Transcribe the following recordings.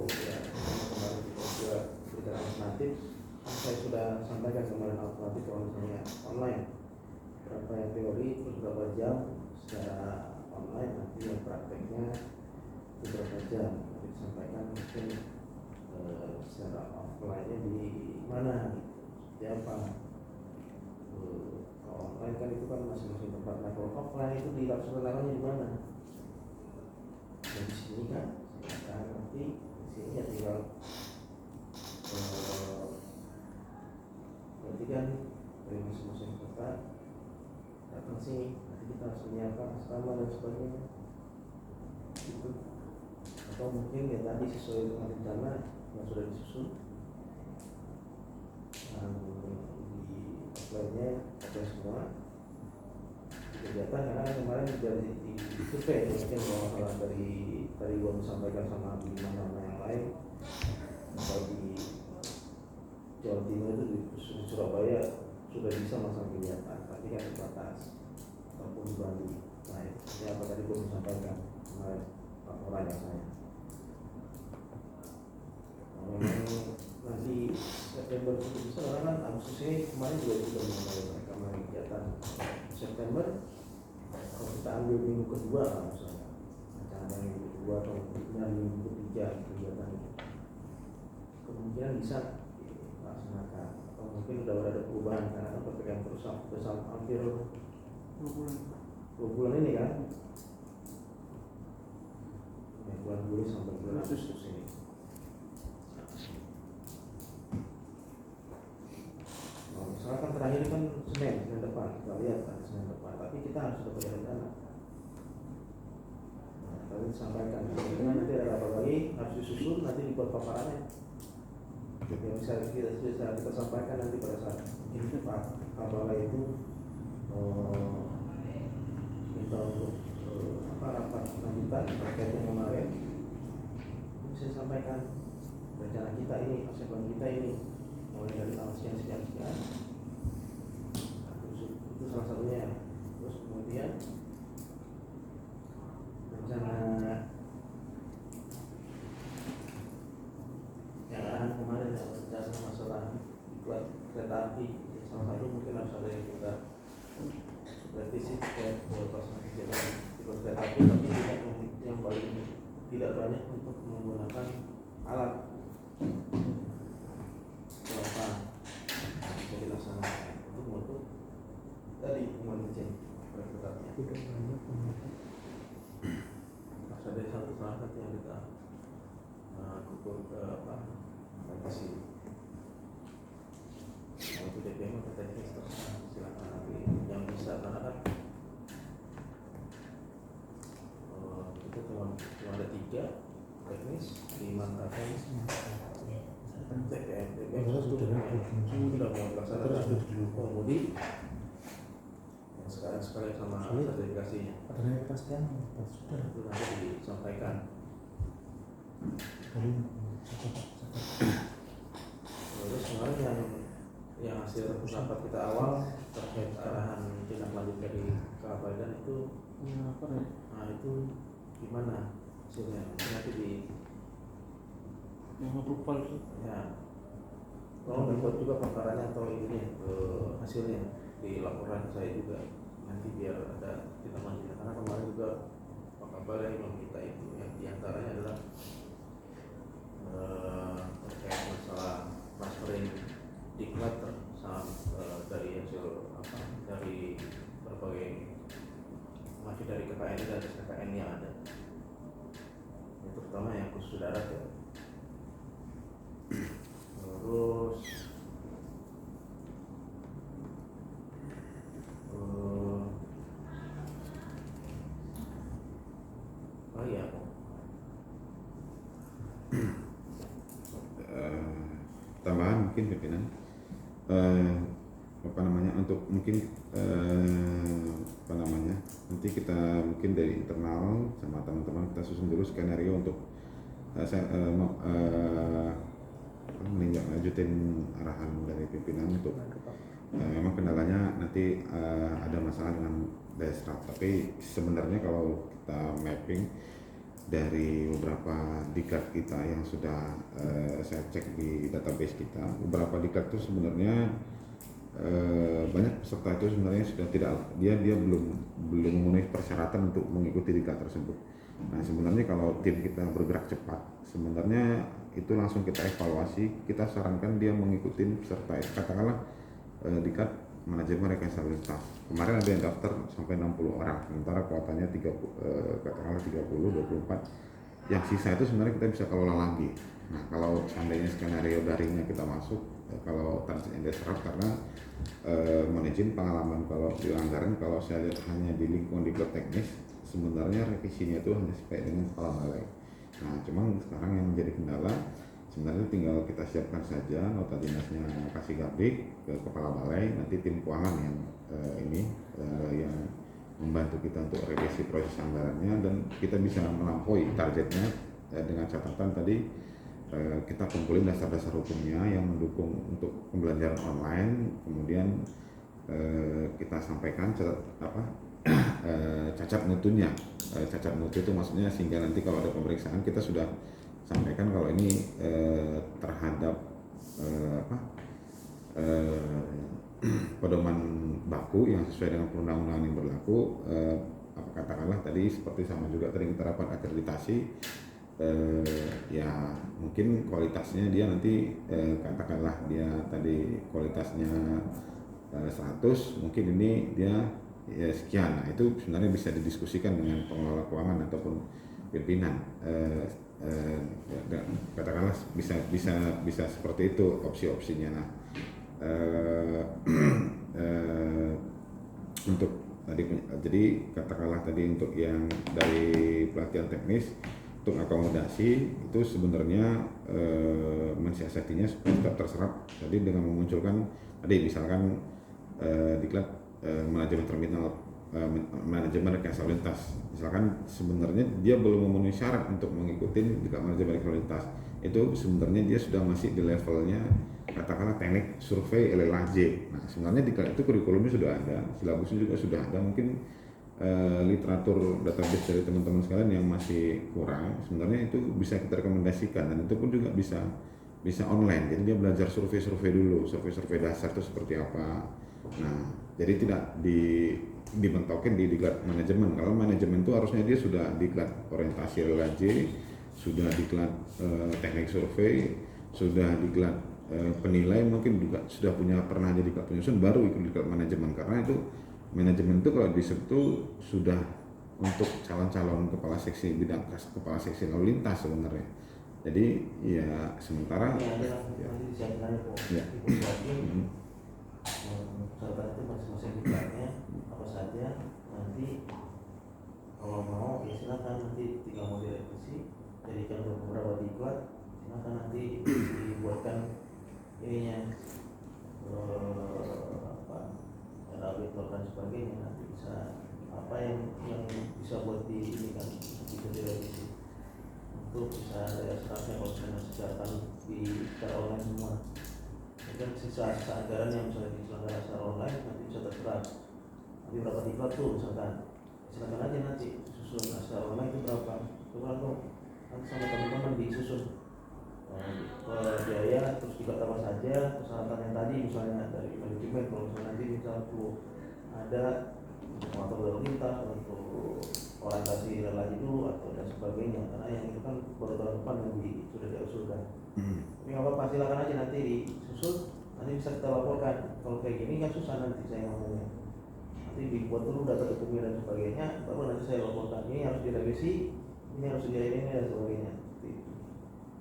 ya kemarin kita juga berikan alternatif. Saya sudah sampaikan kemarin alternatif kalau misalnya online berapa yang teori terus berapa jam secara online, nanti yang prakteknya beberapa jam. Nanti disampaikan mungkin secara offline-nya di mana, di apa. Kalau online kan itu kan masing-masing tempat. Nah kalau offline itu di laksanakannya di mana? Dan di sini kan, nanti di sini ya tinggal berarti kan dari masing-masing kota datang sini, nanti kita harus menyiapkan asrama dan sebagainya gitu. Atau mungkin ya tadi sesuai dengan rencana yang sudah disusun dan di offline-nya ada semua kegiatan. Karena kemarin juga di survei mungkin kalau salah dari gua sampaikan sama nama yang lain, kalau di Jawa Timur itu di Surabaya sudah bisa masang kegiatan, tapi kan terbatas, ataupun di Bali. Nah ini apa tadi gua sampaikan kemarin laporannya saya. Memang nanti September itu bisa, karena kan Agustus ini kemarin juga sudah mulai mereka mulai kegiatan. September kalau kita ambil minggu kedua misalnya, rencana minggu kedua atau minggu ketiga kegiatan itu kemungkinan bisa dilaksanakan, atau mungkin udah ada perubahan karena kan PPKM terus hampir 2 bulan ini kan, bulan Juli sampai bulan Agustus ini. Misalnya kan terakhir kan Senin depan, kita lihat kan Senin depan, tapi kita harus sudah punya rencana. Nah, tadi disampaikan, nanti ada apa lagi harus disusun, nanti dibuat paparannya. Yang bisa kita sampaikan nanti pada saat ini Pak Kapala itu minta untuk rapat lanjutan terkait yang kemarin. Bisa sampaikan rencana kita ini, assessment kita ini, mulai dari tahun sekian. Itu salah satunya. Terus kemudian rencana yang arahan kemarin yang rencana masalah buat kereta api, salah satu mungkin harus ada yang kita supervisi terkait pelaksanaan kegiatan buat kereta api, tapi tidak yang paling tidak banyak untuk menggunakan alat berapa bisa dilaksanakan untuk tadi mengecek perketatnya. Harus ada salah satu yang kita kukur ke batasi. Kalau itu DPM atau teknis terserah, silakan nanti yang bisa, karena kan itu cuma ada 3 teknis, 5 teknis. TPM sudah mau melaksanakan komodi yang sekarang sama sertifikasinya. Padahal kepastian sudah itu nanti disampaikan. Terus kemarin yang hasil rapat kita awal terkait arahan tindak lanjut dari Kabupaten itu, nah itu gimana hasilnya? Nanti di yang approval ya, tolong dibuat juga paparannya atau ini hasilnya di laporan saya juga nanti biar ada kita lanjutkan, karena kemarin juga Pak Kabar yang meminta itu, yang diantaranya adalah terkait masalah transferring diklat dari hasil dari berbagai masih dari KKN dan SKKN yang ada, terutama yang khusus darat ya. Terus tambahan mungkin pimpinan untuk mungkin nanti kita mungkin dari internal sama teman-teman kita susun dulu skenario untuk melanjutin arahan dari pimpinan untuk memang kendalanya nanti ada masalah dengan desktop, tapi sebenarnya kalau kita mapping dari beberapa diklat kita yang sudah saya cek di database kita, beberapa diklat itu sebenarnya banyak peserta itu sebenarnya sudah tidak, dia belum memenuhi persyaratan untuk mengikuti diklat tersebut. Nah sebenarnya kalau tim kita bergerak cepat, sebenarnya itu langsung kita evaluasi, kita sarankan dia mengikuti peserta, katakanlah diklat manajemen rekayasa lalu lintas. Kemarin ada yang daftar sampai 60 orang, sementara kuotanya 30, katakanlah 30, 24. Yang sisa itu sebenarnya kita bisa kelola lagi. Nah kalau seandainya skenario daringnya kita masuk, kalau targetnya serap, karena manajemen pengalaman kalau di anggaran, kalau saya lihat hanya di lingkungan diklat teknis, sebenarnya revisinya itu hanya sampai dengan kepala balai. Nah cuman sekarang yang menjadi kendala, sebenarnya tinggal kita siapkan saja nota dinasnya, kasih gabrik ke kepala balai, nanti tim keuangan yang yang membantu kita untuk revisi proses anggarannya, dan kita bisa melampaui targetnya dengan catatan tadi kita kumpulin dasar-dasar hukumnya yang mendukung untuk pembelajaran online, kemudian kita sampaikan cacat mutunya. Cacat mutu itu maksudnya sehingga nanti kalau ada pemeriksaan kita sudah sampaikan kalau ini terhadap pedoman baku yang sesuai dengan perundang-undangan yang berlaku, katakanlah tadi seperti sama juga tadi kita rapat akreditasi, ya mungkin kualitasnya dia nanti katakanlah dia tadi kualitasnya 100, mungkin ini dia ya sekian. Nah itu sebenarnya bisa didiskusikan dengan pengelola keuangan ataupun pimpinan, katakanlah bisa seperti itu opsi-opsinya. Nah untuk tadi, jadi katakanlah tadi untuk yang dari pelatihan teknis untuk akomodasi itu sebenarnya mensiasatinya supaya tetap terserap tadi dengan memunculkan tadi misalkan diklat manajemen terminal, manajemen rekayasa lalu lintas, misalkan sebenarnya dia belum memenuhi syarat untuk mengikuti diklat manajemen rekayasa lalu lintas, itu sebenarnya dia sudah masih di levelnya katakanlah teknik survei LLAJ. Nah sebenarnya diklat itu kurikulumnya sudah ada, silabusnya juga sudah ada, mungkin literatur database dari teman-teman sekalian yang masih kurang, sebenarnya itu bisa kita rekomendasikan, dan itu pun juga bisa online. Jadi dia belajar survei dulu, survei dasar itu seperti apa. Nah jadi tidak dimentokin di diklat manajemen. Kalau manajemen itu harusnya dia sudah diklat orientasi LLAJ, sudah diklat teknik survei, sudah diklat penilai, mungkin juga sudah pernah jadi diklat penyusun, baru ikut diklat manajemen. Karena itu manajemen itu kalau disebut itu sudah untuk calon-calon kepala seksi bidang, kepala seksi lalu lintas sebenarnya. Jadi ya sementara nanti disiapkan ya. Catatan itu masing-masing diklatnya apa saja, nanti kalau mau ya silakan, nanti tinggal mau direvisi jadikan beberapa diklat, silakan nanti dibuatkan ininya elevator dan sebagainya, nanti bisa apa yang bisa buat di ini kan bisa direvisi untuk bisa ada serapnya kalau misalnya secara online semua. Dan sisa anggaran yang misalnya diselenggarakan secara online nanti bisa terserap, nanti berapa diklat tuh misalkan, silakan aja nanti susun secara online itu berapa, coba tuh nanti sama teman-teman disusun biaya, terus diklat apa saja, persyaratan yang tadi misalnya dari manajemen, kalau misalnya nanti misalnya perlu ada untuk mengatur lalu lintas, untuk orientasi relasi dulu atau dan sebagainya, karena yang itu kan baru tahun depan yang sudah diusulkan. Ini apa silakan aja nanti disusun, nanti bisa kita laporkan. Kalau kayak gini kan susah nanti saya ngomongnya, nanti dibuat dulu data dokumen dan sebagainya, baru nanti saya laporkan ini harus direvisi, ini harus ini dan sebagainya.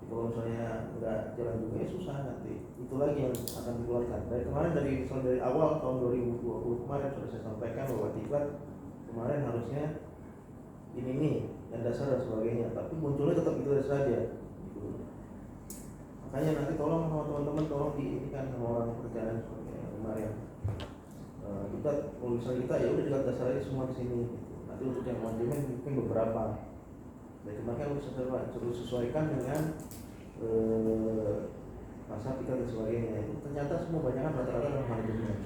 Kalau misalnya nggak jalan juga ya susah, nanti itu lagi yang akan dikeluarkan. Dari kemarin dari awal tahun 2020 kemarin sudah saya sampaikan bahwa diklat kemarin harusnya ini dan dasar dan sebagainya, tapi munculnya tetap itu saja. Makanya nanti tolong sama teman-teman, tolong ini kan sama orang perjalanan sebagainya kemarin. Kita kalau misalnya kita ya udah diklat dasar aja semua di sini. Nanti untuk yang manajemen mungkin beberapa. Dari kemarin kan harus sesuaikan dengan pasar kita dan sebagainya. Itu ternyata semua banyak kan rata-rata dengan manajemen.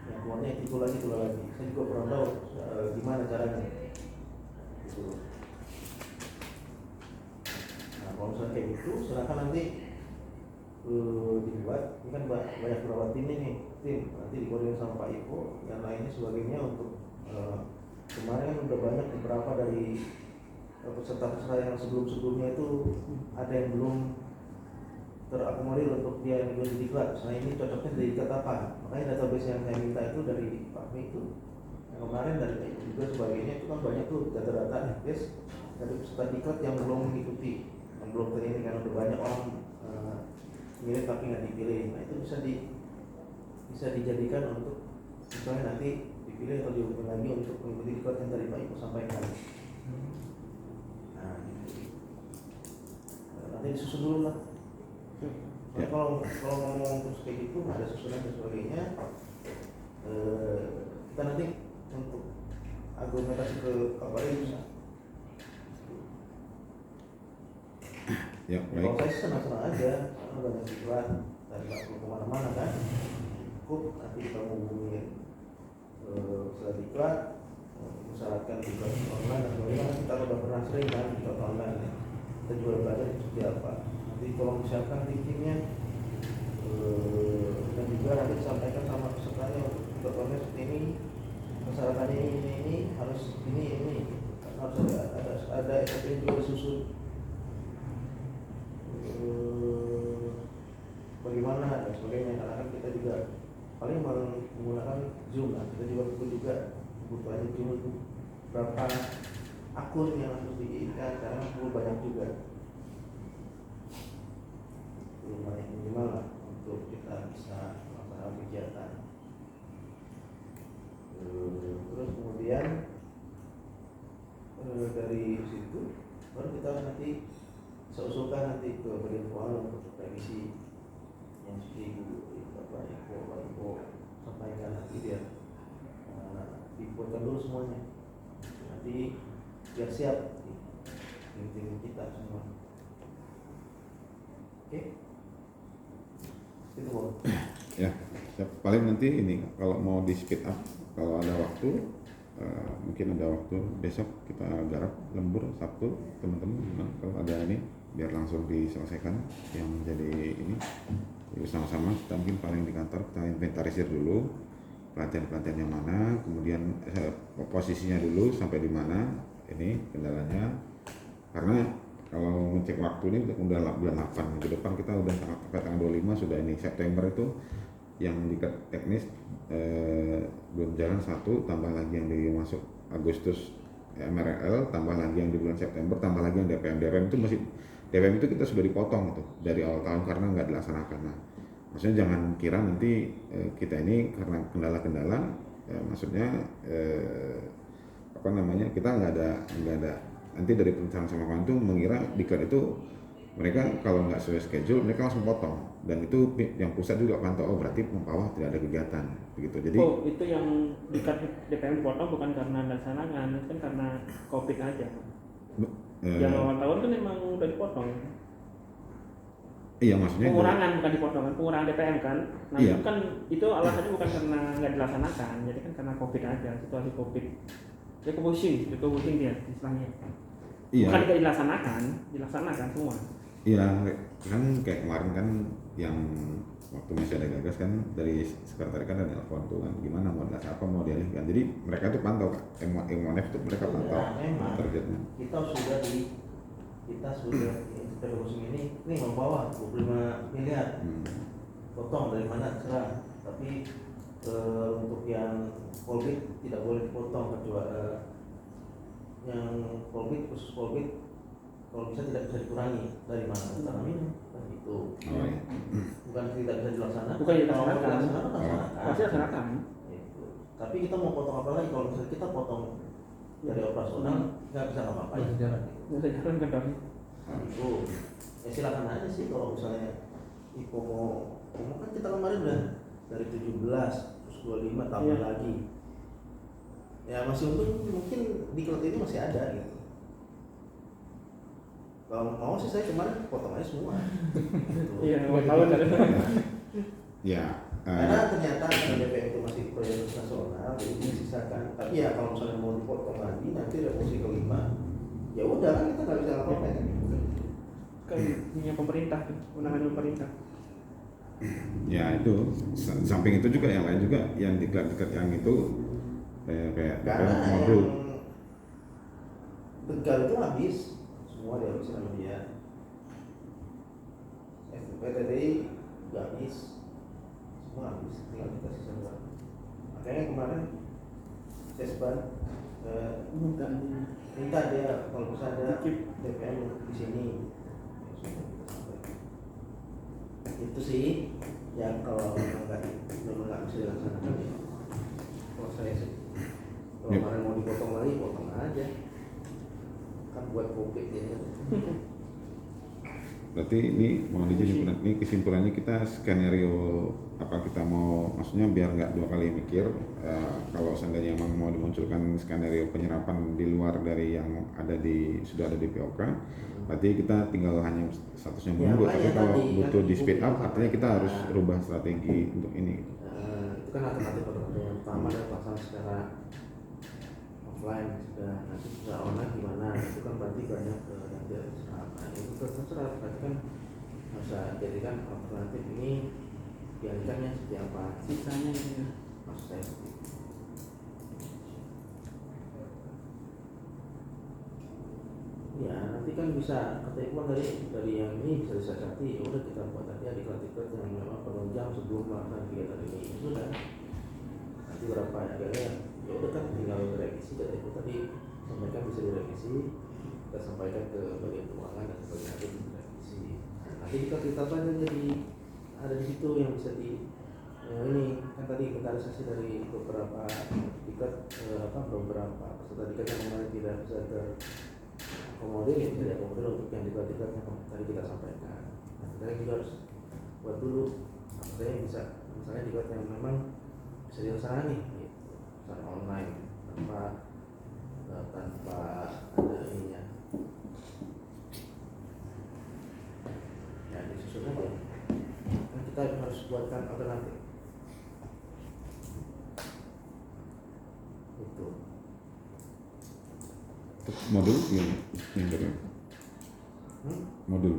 Yang keluarnya itu lagi. Saya juga kurang tahu gimana caranya. Gitu. itu silakan nanti dibuat. Ini kan banyak beberapa tim ini, nanti dikoordinir sama Pak Ivo dan lainnya sebagainya untuk kemarin kan udah banyak beberapa dari peserta-peserta yang sebelumnya itu ada yang belum terakomodir untuk dia yang ikut di diklat. Nah ini cocoknya dari diklat apa? Makanya database yang saya minta itu dari Pak Mi itu yang kemarin dari Pak Ivo juga sebagainya itu kan banyak tuh data-data guys dari peserta diklat yang belum mengikuti, yang belum terini karena udah banyak orang mirip tapi nggak dipilih. Nah itu bisa dijadikan untuk misalnya nanti dipilih atau dihubungi lagi untuk mengikuti diklat yang tadi Pak Ivo sampaikan. Nah, gitu. Nanti disusun dulu lah. Nah, kalau ngomong terus kayak gitu ada susunan dan sebagainya, kita nanti untuk argumentasi ke kabarnya bisa. Ya, Kalau baik. saya senang-senang aja, karena banyak diklat dan nggak perlu kemana-mana kan. Cukup nanti kita menghubungi setelah diklat, mensyaratkan diklat online dan sebagainya. Nanti kita udah pernah sering kan diklat online, kita juga belajar seperti apa. Nanti tolong disiapkan timnya dan juga nanti disampaikan sama pesertanya untuk diklat online seperti ini, persyaratannya ini harus ini harus ada SOP juga disusun. Bagaimana dan sebagainya, karena kan kita juga paling menggunakan Zoom lah, kita juga kebutuhannya Zoom itu berapa akun yang harus diikat karena perlu banyak juga, lumayan minimal lah untuk kita bisa melaksanakan kegiatan. Terus kemudian dari situ baru kita nanti saya usulkan nanti ke bagian keuangan untuk revisi yang sudah Bapak Ivo sampaikan nanti biar dibuatkan dulu semuanya, nanti biar siap tim kita semua. Oke, itu Bang. Ya, paling nanti ini kalau mau di speed up, kalau ada waktu, mungkin ada waktu besok kita garap lembur Sabtu teman-teman, kalau ada ini biar langsung diselesaikan yang jadi ini. Jadi sama-sama kita mungkin paling di kantor kita inventarisir dulu pelatihan-pelatihan yang mana, kemudian posisinya dulu sampai di mana ini kendalanya. Karena kalau ngecek waktu ini udah bulan 8, ke depan kita udah tanggal 25 sudah ini September itu yang di teknis belum jalan satu, tambah lagi yang di masuk Agustus MRL, tambah lagi yang di bulan September, tambah lagi yang DPM itu masih DPM itu kita sudah dipotong itu dari awal tahun karena nggak dilaksanakan. Nah, maksudnya jangan kira nanti kita ini karena kendala-kendala, maksudnya kita nggak ada nanti dari perencanaan sama kawan itu mengira diklat itu mereka kalau nggak sesuai schedule mereka langsung potong, dan itu yang pusat juga pantau, oh berarti Mempawah tidak ada kegiatan begitu. Jadi itu yang diklat DPM potong bukan karena dilaksanakan, itu kan karena COVID aja. Yang awal tahun kan memang udah dipotong. Iya, maksudnya pengurangan bukan dipotong, pengurangan DPM kan. Nah iya. itu kan itu alasannya bukan karena nggak dilaksanakan, jadi kan karena COVID aja, situasi COVID. Dia pusing dia istilahnya. Iya. Bukan tidak dilaksanakan semua. Iya, kan kayak kemarin kan yang waktu masih ada Gagas kan dari sekretariat kan ada telepon tuh kan gimana mau apa mau dialihkan. Jadi mereka tuh pantau Kak, M1F tuh mereka pantau targetnya. Kita sudah ini Mempawah 25 miliar. Potong dari mana serah, tapi untuk yang Polbit tidak boleh dipotong kecuali yang Polbit, khusus Polbit kalau bisa tidak bisa dikurangi dari mana tanam ini kan itu. Oh, iya. Bukan tidak bisa dilaksanakan. Bukan dilaksanakan. Pasti dilaksanakan. Itu. Tapi kita mau potong apa lagi kalau misalnya kita potong dari operasional nggak bisa apa-apain. Nggak bisa jalan kan dong. Itu ya silakan aja sih kalau misalnya Ipo mau kan kita kemarin udah dari 17 terus 25 tambah lagi. Ya masih untung mungkin di klub ini masih ada gitu. Kalau mau sih saya kemarin potong aja semua. Iya, awal tahun ada. Ya. Karena ternyata DPM itu masih proyek nasional, jadi disisakan. Tapi ya kalau misalnya mau dipotong lagi nanti revolusi kelima, ya udah kan kita nggak bisa apa-apa ya. kan punya pemerintah, undangan pemerintah. Ya itu, samping itu juga yang lain juga yang diklat-diklat yang itu kayak Karena modul. yang Tegal itu habis semua dihabisin sama dia. PTDI juga habis, semua habis, tinggal kita sisa dua. Makanya kemarin Sesban minta dia kalau bisa ada DPM di sini. Itu sih yang kalau memang nggak bisa dilaksanakan ya. Kalau saya sih, kalau kemarin mau dipotong lagi, potong aja. Kan buat covid ya. Berarti ini mau dijadikan ini kesimpulannya kita skenario apa kita mau, maksudnya biar nggak dua kali mikir, kalau seandainya memang mau dimunculkan skenario penyerapan di luar dari yang ada sudah ada di POK, berarti kita tinggal hanya statusnya menunggu. Tapi kalau butuh di speed up, artinya kita harus rubah strategi untuk ini. Itu kan alternatif yang pertama dan pasang secara offline, sudah nanti sudah online gimana? Itu kan berarti banyak yang tidak diserap. Nah, itu terserah, berarti kan bisa jadikan alternatif ini dialihkannya seperti apa? Sisanya gitu. Maksud saya seperti itu. Ya nanti kan bisa kata Iqbal dari yang ini bisa disasati. Ya udah kita buat aja diklat-diklat yang memang penunjang sebelum melakukan kegiatan ini. Sudah. Nanti berapa ya udah kan tinggal direvisi kata Iqbal tadi, sampaikan bisa direvisi, kita sampaikan ke bagian keuangan dan bagian itu direvisi. Nanti kita aja jadi ada di situ yang bisa di ini kan tadi inventarisasi dari beberapa tiket beberapa peserta tiket yang kemarin tidak bisa terakomodir, ya bisa diakomodir untuk yang tiket-tiket yang tadi kita sampaikan. Nah kita juga harus buat dulu apa saja yang bisa, misalnya tiket yang memang bisa dilaksanakan nih gitu, secara online tanpa ada ininya. Ya disusun aja. Kan kita harus buatkan alternatif. Itu. Modul yang berapa? Modul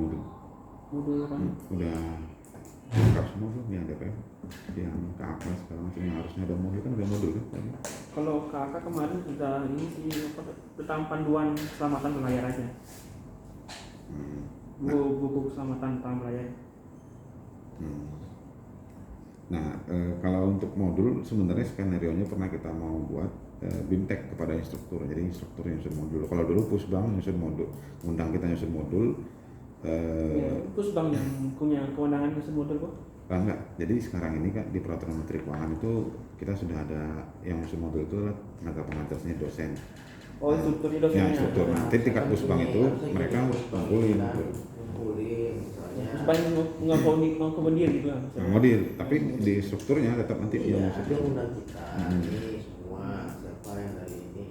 Modul apa? udah lengkap semua belum yang DPM, yang KAK segala macam yang harusnya ada modul kan udah modul kan? Kalau kakak kemarin sudah ini sih tentang panduan keselamatan berlayar aja. Buku keselamatan tentang berlayar. Nah, kalau untuk modul sebenarnya skenario-nya pernah kita mau buat BIMTEK kepada instruktur, jadi instruktur nyusun modul. Kalau dulu Pusbang nyusun modul, undang kita nyusun modul. Pusbang yang punya kewenangan nyusun modul kok? Enggak, jadi sekarang ini kan di peraturan Menteri Keuangan itu kita sudah ada yang nyusun modul itu adalah tenaga pengajarnya dosen. Oh, instrukturnya dosennya. Ya, instruktur. Nanti tingkat Pusbang itu mereka ngumpulin. Misalnya. Supaya nggak komandir gitu lah. Modul, tapi di strukturnya tetap nanti Iya, yang dia undang kita ini semua siapa yang dari ini.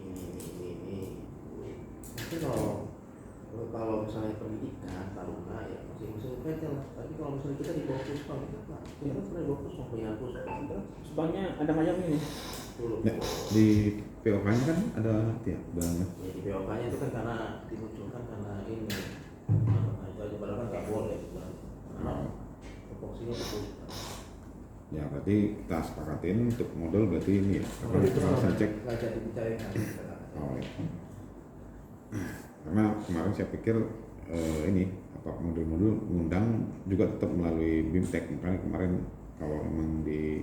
Tapi kalau misalnya pendidikan taruna ya masih PT lah. Tapi kalau misalnya kita di bawah Puspang kita pernah di bawah Puspang punya Puspang kita Pusbangnya ada macam ini. dulu. Ya, di POK-nya kan ada nanti ya, banget. Ya, di POK-nya itu kan karena dimunculkan karena ini. Nah, itu aja padahal kan nggak boleh sebenarnya. Karena tupoksinya betul. Ya, berarti kita sepakatin untuk modul berarti ini ya. Apa Itu kita harus cek. nggak jadi dicarikan. Oh, ya. Karena kemarin saya pikir ini apa modul-modul mengundang juga tetap melalui BIMTEK, makanya kemarin kalau memang di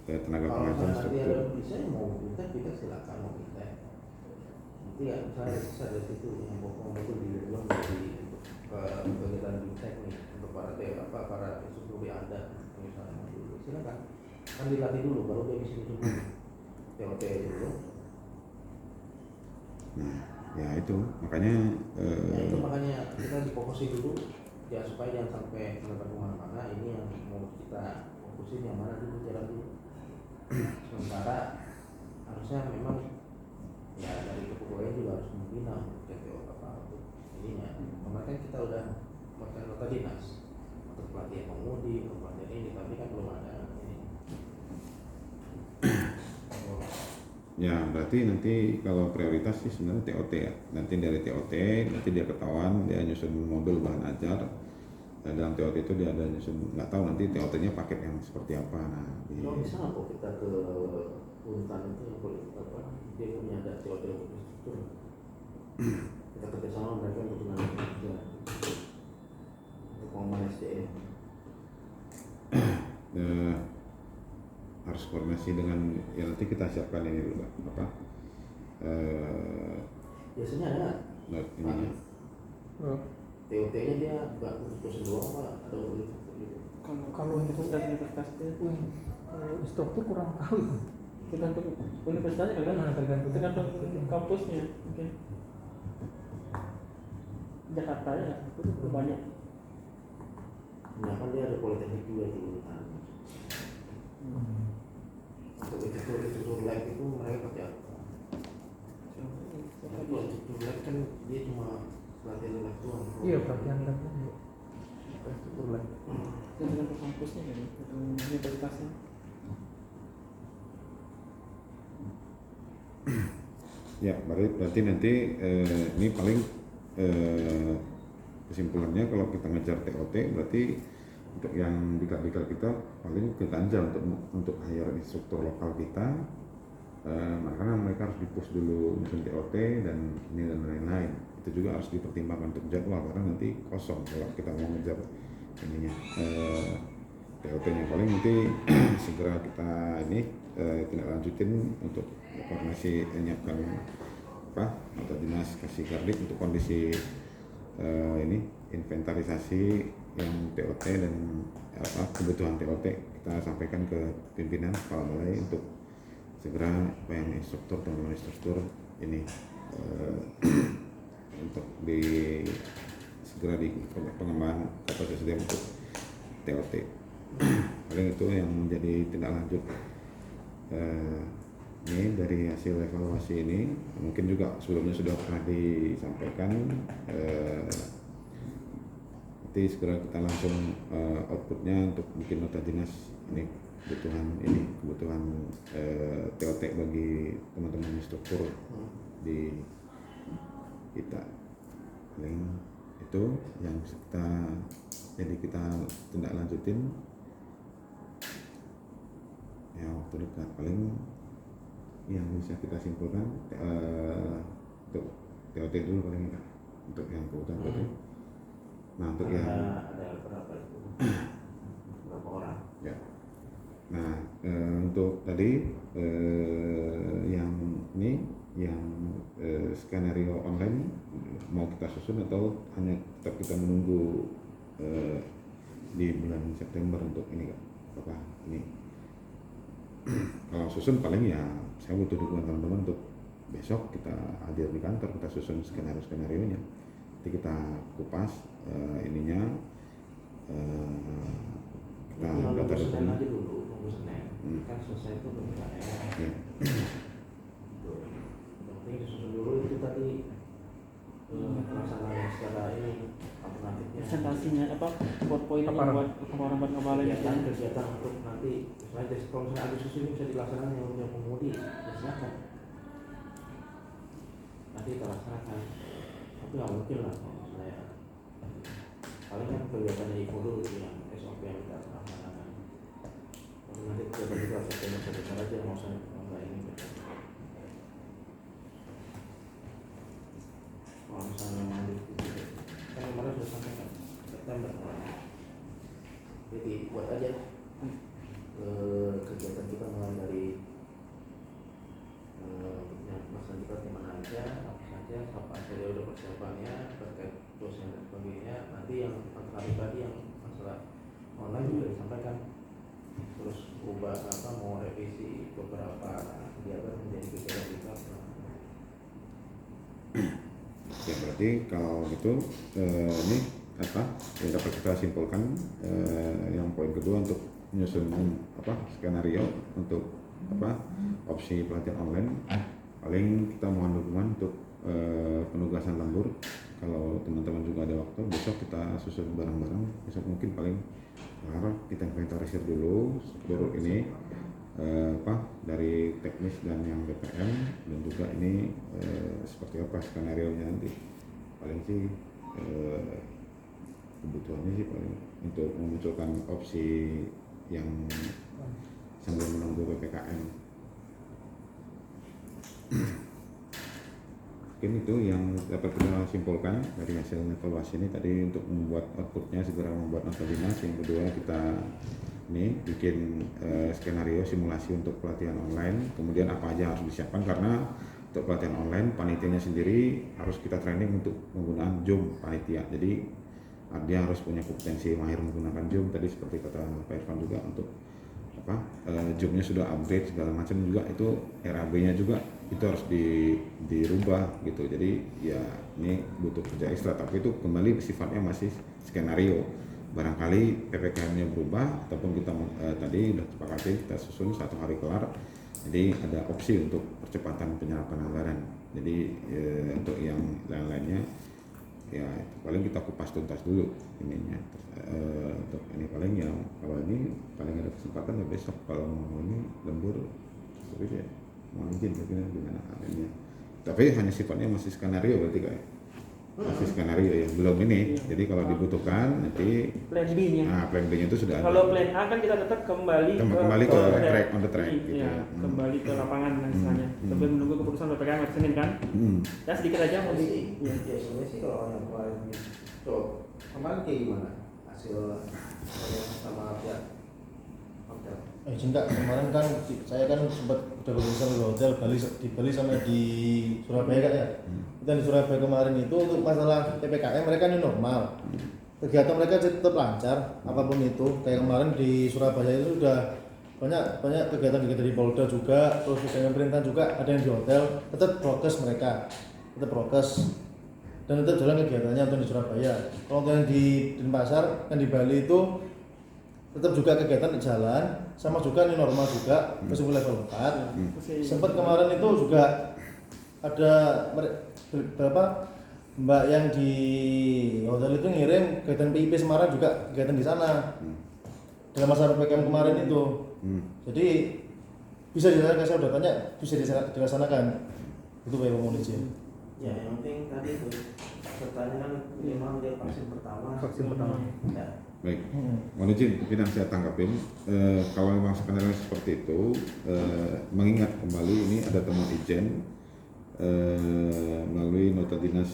tenaga pengajar kalau nanti struktur. ada bisa mau kita silakan mau kita. Nanti ya misalnya bisa dari situ yang pokok itu diulang dari kegiatan BIMTEK nih untuk para instruktur di ada misalnya dulu silakan kan dilatih dulu baru dia bisa dulu TOT dulu. Nah, ya itu makanya Itu makanya kita difokusin dulu ya supaya jangan sampai mendapat kemana-mana. Ini yang mau kita fokusin yang mana dulu jalan dulu. Sementara harusnya memang ya dari kepegawaian juga harus membina TPO apa untuk ininya. Kemarin kita udah buatkan nota dinas untuk pelatihan pengemudi, untuk pelatihan ini, tapi kan belum ada ini. Ya, berarti nanti kalau prioritas sih sebenarnya TOT ya. Nanti dari TOT, nanti dia ketahuan, dia nyusun modul bahan ajar. Dan dalam TOT itu dia ada nyusun, nggak tahu nanti TOT-nya paket yang seperti apa. Nah, Kalau bisa nggak kok kita ke Untan itu yang boleh apa? Dia punya ada TOT infrastruktur. Kita kerjasama mereka untuk menangani kerja, untuk pengembangan SDM. eh, harus koordinasi dengan ya nanti kita siapkan ini dulu Pak. Apa? Biasanya ada Not ininya. TOT-nya dia nggak untuk dosen doang pak, ada universitas gitu. Kalau universitas itu Kalau instruktur kurang tahu. tergantung universitasnya kan, tergantung kampusnya mungkin. Jakarta ya itu banyak. Nah kan dia ada politeknik juga di Untan. Untuk instruktur lab itu mereka pakai apa? Tapi kalau instruktur lab kan dia cuma pelatihan lab doang. Iya, pelatihan lab. Instruktur lab. Tergantung kampusnya kan, tergantung universitasnya. Ya, berarti nanti ini paling kesimpulannya kalau kita ngejar TOT berarti untuk yang diklat kita paling kita anjal untuk hire instruktur lokal kita, makanya mereka harus dipush dulu untuk TOT dan ini dan lain-lain. Itu juga harus dipertimbangkan untuk jadwal karena nanti kosong kalau kita mau ngejar ininya TOT-nya. Paling nanti segera kita ini tindak lanjutin untuk koordinasi menyiapkan apa atau dinas kasih gardik untuk kondisi ini inventarisasi yang TOT dan apa kebutuhan TOT kita sampaikan ke pimpinan kepala balai untuk segera apa yang instruktur teman-teman instruktur ini untuk segera di pengembangan kapasitas SDM untuk TOT. Paling itu yang menjadi tindak lanjut ini dari hasil evaluasi ini. Mungkin juga sebelumnya sudah pernah disampaikan, nanti segera kita langsung outputnya untuk bikin nota dinas ini kebutuhan TOT bagi teman-teman instruktur di kita. Paling itu yang kita tindak lanjutin ya waktu dekat. Paling yang bisa kita simpulkan untuk TOT dulu paling enggak untuk yang kebutuhan TOT. Nah untuk yang ada berapa itu? Berapa orang? ya. Nah untuk tadi yang ini yang skenario online mau kita susun atau hanya tetap kita menunggu di bulan September untuk ini apa ini kalau susun paling ya saya butuh dukungan teman-teman untuk besok kita hadir di kantor, kita susun skenario-nya, nanti kita kupas ininya kita Nunggu data Senin dokumen aja dulu, nunggu Senin. Kan selesai itu bentar ya. ya. Yang penting disusun dulu itu tadi pelaksanaan secara ini alternatifnya. Presentasinya apa PowerPoint ini buat orang buat ngebalai Kegiatan untuk nanti misalnya kalau misalnya Agustus ini bisa dilaksanakan yang punya pemudi, ya silakan. Nanti kita laksanakan. Tapi nggak mungkin lah kalau misalnya paling kan kegiatannya IPO dulu itu yang SOP yang kita laksanakan. Tapi nanti kegiatan kita besar aja mau saya nggak ini. Kalau misalnya memang kan kemarin sudah sampaikan September kemarin. Jadi buat aja kegiatan kita mulai dari masa kita kemana aja, apa saja, apa saja udah persiapannya terkait dosen dan sebagainya. Nanti yang alternatif tadi yang masalah online juga disampaikan. Terus ubah apa mau revisi beberapa kegiatan menjadi kegiatan kita. Ya berarti kalau gitu ini apa yang dapat kita simpulkan yang poin kedua untuk menyusun apa skenario untuk apa opsi pelatihan online. Paling kita mohon dukungan untuk penugasan lembur. Kalau teman-teman juga ada waktu besok kita susun bareng-bareng. Besok mungkin paling harap kita inventarisir dulu seluruh ini dari teknis dan yang BPM, dan juga ini seperti apa skenario nya nanti. Paling sih kebutuhannya sih paling untuk memunculkan opsi yang sambil menunggu PPKM. Mungkin itu yang dapat kita simpulkan dari hasil evaluasi ini tadi, untuk membuat outputnya segera membuat nota dinas. Yang kedua, kita ini bikin skenario simulasi untuk pelatihan online, kemudian apa aja harus disiapkan, karena untuk pelatihan online panitianya sendiri harus kita training untuk menggunakan Zoom panitia. Jadi dia harus punya kompetensi mahir menggunakan Zoom tadi, seperti kata Pak Irfan juga, untuk Zoom-nya sudah upgrade segala macam, juga itu RAB-nya juga itu harus dirubah gitu. Jadi ya ini butuh kerja ekstra, tapi itu kembali sifatnya masih skenario. Barangkali PPKM-nya berubah, ataupun kita tadi sudah sepakati kita susun 1 hari kelar. Jadi ada opsi untuk percepatan penyerapan anggaran. Jadi untuk yang lain-lainnya ya paling kita kupas tuntas dulu ininya. Untuk ini paling yang kalau ini paling ada kesempatan ya besok, kalau mau ini lembur tapi ya mau izin gimana adanya. Tapi hanya sifatnya masih skenario berarti kayak masih skenario ya, belum ini. Jadi kalau dibutuhkan nanti Plan B-nya. plan B-nya itu sudah ada. Kalau plan A kan kita tetap kembali ke track, on the track gitu. Iya, kembali ke lapangan misalnya. Sambil menunggu keputusan PPKM hari Senin kan. Ya sedikit aja mau di. Ya sebenarnya sih kalau yang kemarin itu kemarin kayak gimana hasil sama pihak hotel? Izin Kak, kemarin kan saya kan sempat udah bekerja sama di hotel di Bali sama di Surabaya Kak ya. Dan di Surabaya kemarin itu untuk masalah PPKM mereka ini normal. Kegiatan mereka tetap lancar apapun itu. Kayak kemarin di Surabaya itu sudah banyak kegiatan di Polda juga, terus dengan pemerintah juga, ada yang di hotel, tetap prokes mereka, tetap prokes dan tetap jalan kegiatannya untuk di Surabaya. Kalau yang di Denpasar dan di Bali itu tetap juga kegiatan jalan, sama juga ini normal juga, meskipun level 4. Sempat kemarin itu juga ada beberapa mbak yang di hotel itu ngirim kegiatan PIP Semarang juga kegiatan di sana dalam masa PPKM kemarin itu. Jadi bisa dilaksanakan, saya udah tanya bisa dilaksanakan. Itu Pak mohon izin. Ya yang penting tadi itu pesertanya kan minimal dia vaksin pertama. Ya. Baik, mohon izin mungkin yang saya tanggapin. Kalau memang skenario seperti itu, mengingat kembali ini ada temuan Ijen melalui nota dinas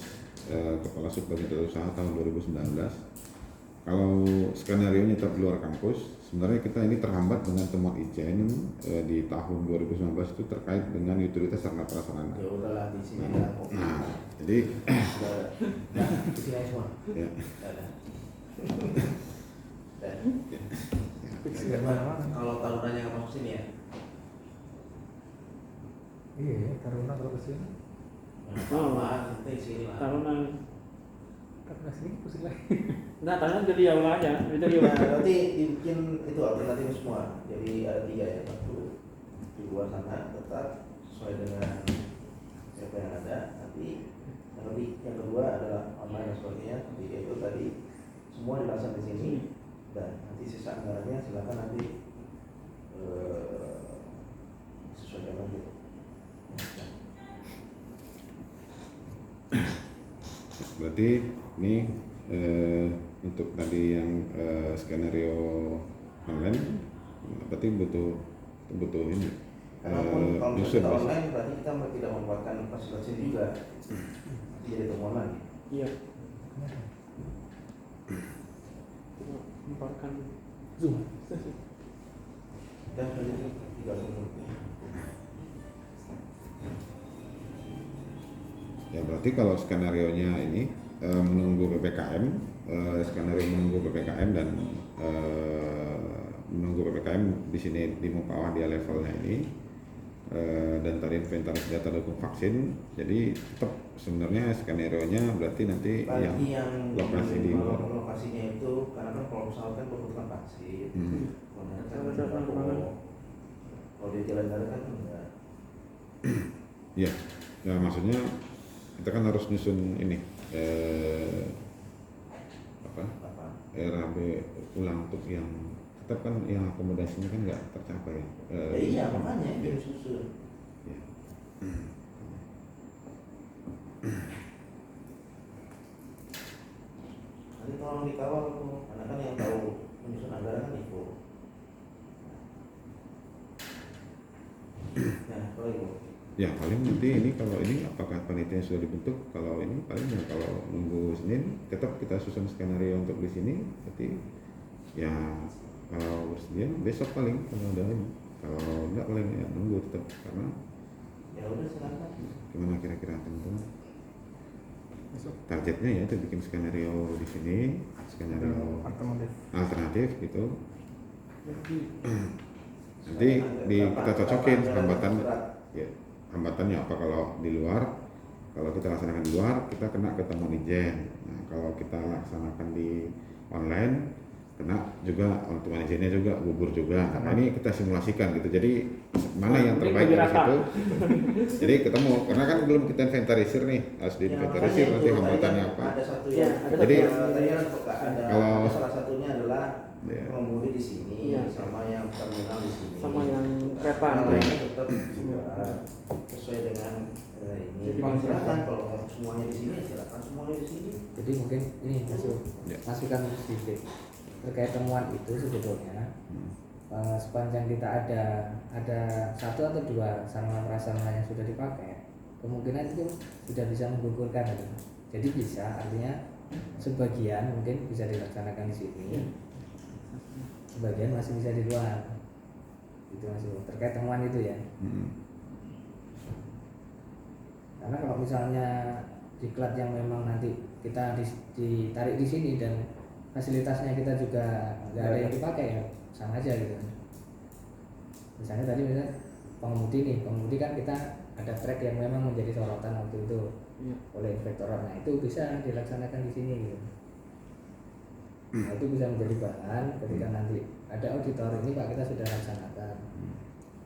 Kepala Subbagian Tata Usaha tahun 2019. Kalau skenario nya tetap di luar kampus, sebenarnya kita ini terhambat dengan temuan Ijen di tahun 2019 itu terkait dengan utilitas sarana prasarana. Ya udahlah di sini ada. Jadi di sini semua. ya. Ada. Kalau tarunanya nggak masuk sini ya? Iya ya, Taruna kalau kesini. Nanti sini lah. Tarunan. Taruna sini pusing lagi. Nah, tarunan jadi aula aja. Itu dia. Nah, nanti dibikin itu alternatif semua. Jadi ada 3 ya, 1 di luar sana tetap sesuai dengan siapa yang ada. Nanti yang kedua adalah online dan sebagainya. Tapi itu tadi semua dilaksanakan di sini. Dan nanti sisa anggarannya silakan nanti sesuaikan lagi. Berarti ini untuk tadi yang skenario online, berarti butuh ini. Karena kalau Yusuf, kita online berarti kita tidak membuatkan fasilitas juga. Nanti jadi temuan lagi. Iya. Memparkan Zoom. Dan selanjutnya 30 menit. Ya berarti kalau skenario nya ini menunggu PPKM, skenario menunggu PPKM dan menunggu PPKM di sini di Mempawah dia levelnya ini, dan tadi inventaris data dukung vaksin. Jadi tetap sebenarnya skenario nya berarti nanti Bagi yang lokasi di luar. lokasinya itu karena kan kalau pesawat kan berkebutuhan vaksin. Kalau di jalan darat kan enggak. Ya, ya maksudnya kita kan harus nyusun ini RAB ulang untuk yang tetap kan yang akomodasinya kan nggak tercapai. Iya makanya dia susun. Ya. Nanti tolong dikawal tuh, karena kan yang tahu menyusun anggaran kan itu. Nah, kalau itu. Ya paling nanti ini kalau ini apakah panitia sudah dibentuk, kalau ini paling ya kalau nunggu Senin tetap kita susun skenario untuk di sini, berarti ya kalau bersedia besok paling kalau ada ini, kalau enggak paling ya nunggu tetap karena Ya udah silakan. gimana kira-kira teman-teman Besok targetnya ya itu bikin skenario di sini, skenario alternatif gitu. Nanti kita cocokin hambatan ya, hambatannya apa kalau di luar, kalau kita laksanakan di luar kita kena ketemuan ijen. Nah kalau kita laksanakan di online kena juga teman izinnya juga gugur juga. Nah ini kita simulasikan gitu, jadi mana yang terbaik dari situ. Jadi ketemu karena kan belum kita inventarisir nih, harus di inventarisir nanti hambatannya apa. Ada satu Ya, yang ada Jadi, ada kalau- salah satunya adalah Ya. pengemudi di sini Iya. sama yang terminal di sini. Sama yang kereta. Yang lainnya tetap sesuai dengan ini. Jadi Silakan kalau mau semuanya di sini silakan semuanya di sini. jadi mungkin ini Ya. masukan sedikit terkait temuan itu sebetulnya sepanjang kita ada satu atau dua sarana prasarana yang sudah dipakai, kemungkinan itu sudah bisa menggugurkan gitu. Jadi bisa, artinya sebagian mungkin bisa dilaksanakan di sini, sebagian masih bisa di luar. Itu masih terkait temuan itu ya. Karena kalau misalnya diklat yang memang nanti kita ditarik di sini dan fasilitasnya kita juga nggak ada yang dipakai ya sama aja gitu. Misalnya tadi pengemudi kan kita ada track yang memang menjadi sorotan waktu itu oleh inspektorat. Nah itu bisa dilaksanakan di sini gitu. Nah itu bisa menjadi bahan ketika nanti ada auditor ini Pak kita sudah laksanakan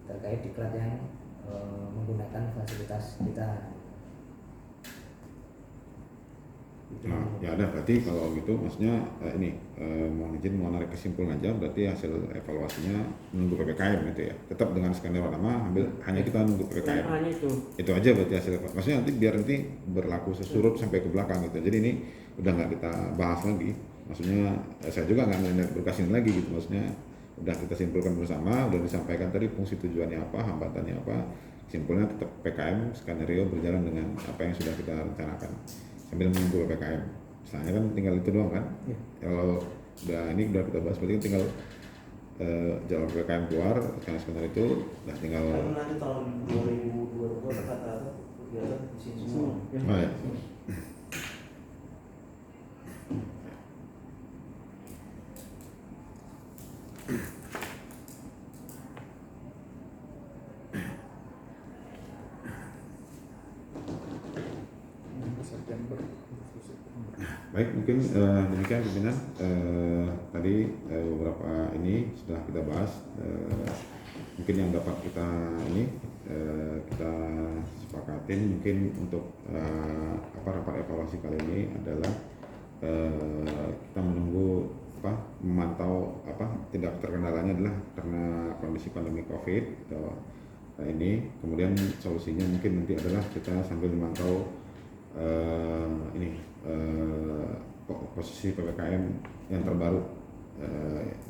terkait diklat yang menggunakan fasilitas kita. Nah, ya ada berarti kalau gitu maksudnya ini mohon izin mau narik kesimpulan aja berarti hasil evaluasinya menunggu PPKM gitu ya. Tetap dengan skenario lama hanya kita nunggu PPKM. Hanya itu. Itu aja berarti hasil evaluasi. Maksudnya nanti biar nanti berlaku sesurut sampai ke belakang gitu. Jadi ini udah nggak kita bahas lagi. Maksudnya saya juga nggak berkasihin lagi gitu. Maksudnya udah kita simpulkan bersama, udah disampaikan tadi fungsi tujuannya apa, hambatannya apa. Simpulnya tetap PKM skenario berjalan dengan apa yang sudah kita rencanakan sambil menunggu PPKM. Misalnya kan tinggal itu doang kan. Ya. Kalau udah ini udah kita bahas berarti kan tinggal jalan PPKM keluar karena skenario itu udah tinggal. Karena nanti tahun 2022 rata-rata kegiatan di sini semua. Oh, ya. September. Baik, mungkin demikian pimpinan tadi beberapa ini sudah kita bahas. Mungkin yang dapat kita ini kita sepakatin mungkin untuk rapat evaluasi kali ini adalah kita menunggu memantau tidak terkendalanya adalah karena kondisi pandemi COVID ini. Kemudian solusinya mungkin nanti adalah kita sambil memantau posisi PPKM yang terbaru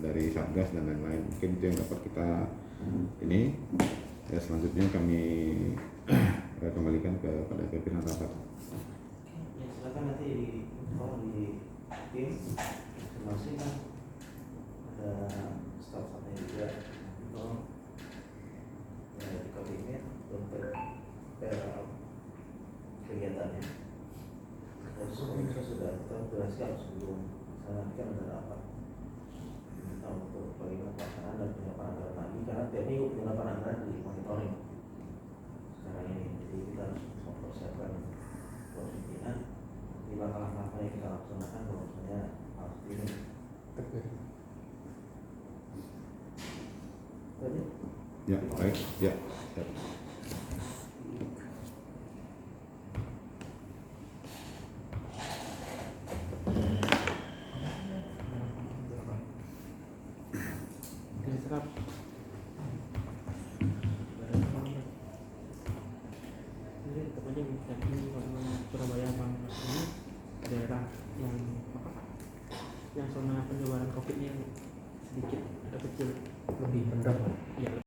dari Satgas dan lain-lain. Mungkin itu yang dapat kita ini. Ya, selanjutnya kami kembalikan kepada pimpinan rapat. Ya silakan nanti tolong di tim masing-masing kan ada staff-staffnya juga tolong ya di koordinir untuk kegiatannya. Dan semua sudah kita siap sebelum saya nanti kan ada rapat minta untuk bagaimana pelaksanaan dan penyerapan anggaran lagi karena tiap minggu penyerapan anggaran di monitoring sekarang ini. Jadi kita harus mempersiapkan buat pimpinan di langkah-langkah yang kita laksanakan kalau misalnya harus ini. Tadi Ya, baik. Ya. Ya. diserap. Jadi tetap aja jadi kalau Surabaya Bang ini daerah yang apa? Yang zona penyebaran COVID-nya sedikit ada kecil. lebih pendam. Ya,